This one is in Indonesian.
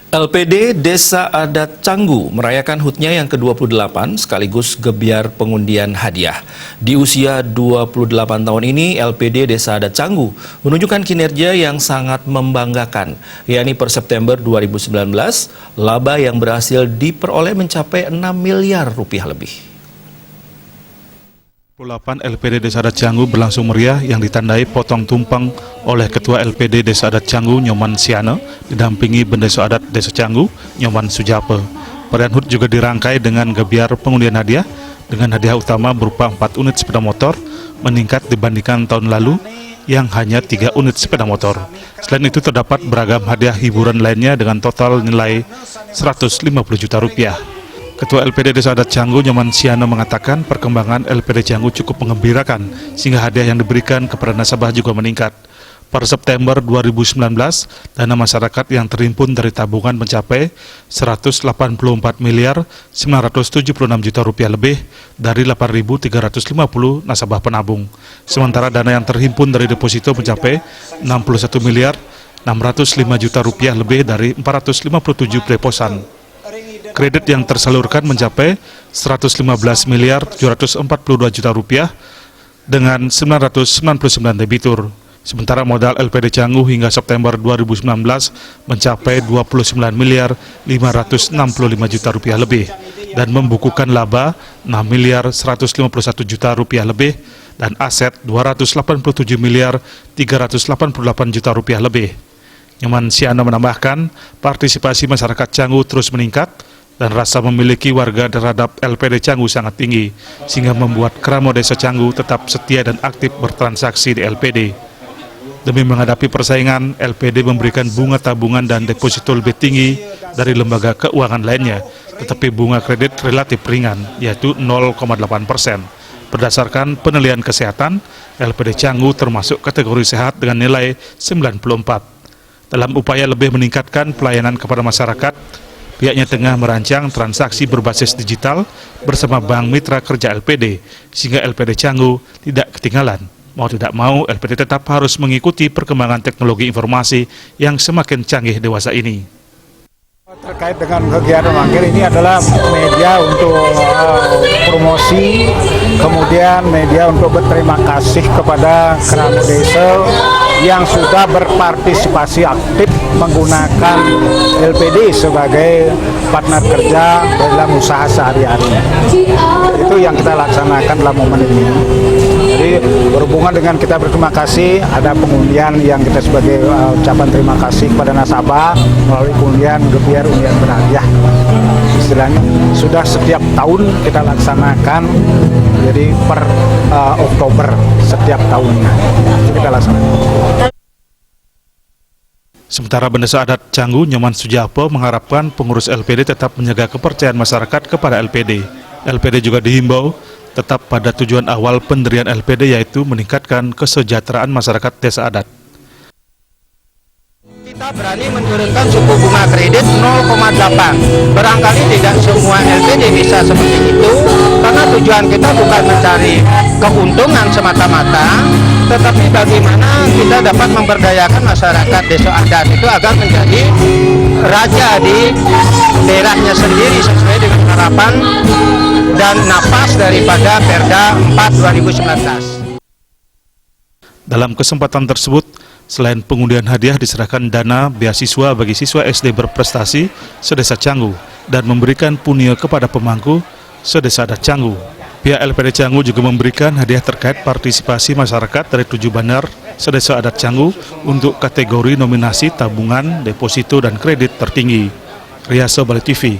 LPD Desa Adat Canggu merayakan HUT-nya yang ke-28 sekaligus gebyar pengundian hadiah. Di usia 28 tahun ini, LPD Desa Adat Canggu menunjukkan kinerja yang sangat membanggakan, yakni per September 2019, laba yang berhasil diperoleh mencapai 6 miliar rupiah lebih. 28 LPD Desa Adat Canggu berlangsung meriah yang ditandai potong tumpeng oleh Ketua LPD Desa Adat Canggu Nyoman Siana didampingi Bendeso Adat Desa Canggu Nyoman Sujape. Perayaan HUT juga dirangkai dengan gebyar pengundian hadiah dengan hadiah utama berupa 4 unit sepeda motor meningkat dibandingkan tahun lalu yang hanya 3 unit sepeda motor. Selain itu terdapat beragam hadiah hiburan lainnya dengan total nilai 150 juta rupiah. Ketua LPD Desa Adat Canggu Nyoman Siana mengatakan perkembangan LPD Canggu cukup mengembirakan sehingga hadiah yang diberikan kepada nasabah juga meningkat. Per September 2019, dana masyarakat yang terhimpun dari tabungan mencapai 184 miliar 976 juta rupiah lebih dari 8.350 nasabah penabung. Sementara dana yang terhimpun dari deposito mencapai 61 miliar 605 juta rupiah lebih dari 457 deposan. Kredit yang tersalurkan mencapai 115 miliar 742 juta rupiah dengan 999 debitur. Sementara modal LPD Canggu hingga September 2019 mencapai 29 miliar 565 juta rupiah lebih dan membukukan laba 6 miliar 151 juta rupiah lebih dan aset 287 miliar 388 juta rupiah lebih. Nyoman Siana menambahkan partisipasi masyarakat Canggu terus meningkat dan rasa memiliki warga terhadap LPD Canggu sangat tinggi, sehingga membuat Kramo Desa Canggu tetap setia dan aktif bertransaksi di LPD. Demi menghadapi persaingan, LPD memberikan bunga tabungan dan deposito lebih tinggi dari lembaga keuangan lainnya, tetapi bunga kredit relatif ringan, yaitu 0,8%. Berdasarkan penilaian kesehatan, LPD Canggu termasuk kategori sehat dengan nilai 94. Dalam upaya lebih meningkatkan pelayanan kepada masyarakat, pihaknya tengah merancang transaksi berbasis digital bersama Bank Mitra Kerja LPD, sehingga LPD Canggu tidak ketinggalan. Mau tidak mau, LPD tetap harus mengikuti perkembangan teknologi informasi yang semakin canggih dewasa ini. Terkait dengan kegiatan mangkir ini adalah media untuk promosi, kemudian media untuk berterima kasih kepada Kramo Desa yang sudah berpartisipasi aktif menggunakan LPD sebagai partner kerja dalam usaha sehari-hari. Itu yang kita laksanakan dalam momen ini. Jadi berhubungan dengan kita berterima kasih, ada pengundian yang kita sebagai ucapan terima kasih kepada nasabah melalui pengundian gebyar undian berhadiah. Istilahnya sudah setiap tahun kita laksanakan, jadi per Oktober setiap tahunnya itu kita laksanakan. Sementara Bendeso Adat Canggu Nyoman Sujape mengharapkan pengurus LPD tetap menjaga kepercayaan masyarakat kepada LPD. LPD juga dihimbau tetap pada tujuan awal pendirian LPD, yaitu meningkatkan kesejahteraan masyarakat Desa Adat. Kita berani menurunkan suku bunga kredit 0,8. Barangkali tidak semua LPD bisa seperti itu, karena tujuan kita bukan mencari keuntungan semata-mata, tetapi bagaimana kita dapat memberdayakan masyarakat Desa Adat itu agar menjadi raja di daerahnya sendiri sesuai dengan harapan dan napas daripada Perda 4 2019. Dalam kesempatan tersebut, selain pengundian hadiah diserahkan dana beasiswa bagi siswa SD berprestasi sedesa Canggu dan memberikan punio kepada pemangku sedesa Adat Canggu. Pihak LPD Canggu juga memberikan hadiah terkait partisipasi masyarakat dari 7 bandar sedesa Adat Canggu untuk kategori nominasi tabungan, deposito, dan kredit tertinggi. Riyaso Bali TV.